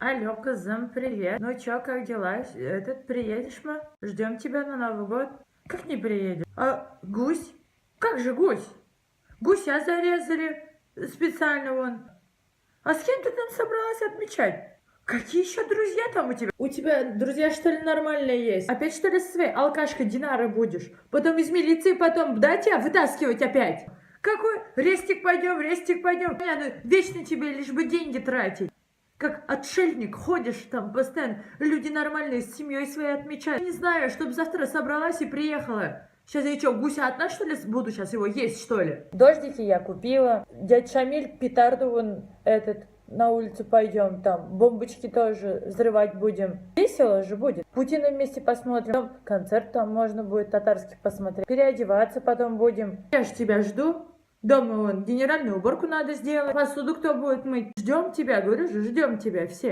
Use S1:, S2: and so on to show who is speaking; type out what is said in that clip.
S1: Алло, кызым, привет. Ну чё, как дела? Приедешь мы? Ждем тебя на Новый год. Как не приедешь? А гусь? Как же гусь? Гуся зарезали специально вон. А с кем ты там собралась отмечать? Какие еще друзья там у тебя? У тебя друзья, что ли, нормальные есть? Опять, что ли, со своей алкашкой Динары будешь? Потом из милиции, потом, да, тебя вытаскивать опять? Какой? Рестик пойдем, рестик пойдем. Понятно, вечно тебе лишь бы деньги тратить. Как отшельник ходишь там постоянно. Люди нормальные с семьей своей отмечают. Не знаю, чтобы завтра собралась и приехала. Сейчас я что, гуся одна, что ли, буду сейчас его есть, что ли? Дождики я купила. Дядь Шамиль, петарду вон на улицу пойдем, там бомбочки тоже взрывать будем. Весело же будет. Путина вместе посмотрим. Потом концерт там можно будет татарский посмотреть. Переодеваться потом будем. Я ж тебя жду. Дома вон генеральную уборку надо сделать. Посуду кто будет мыть? Ждем тебя, говорю же, ждем тебя все.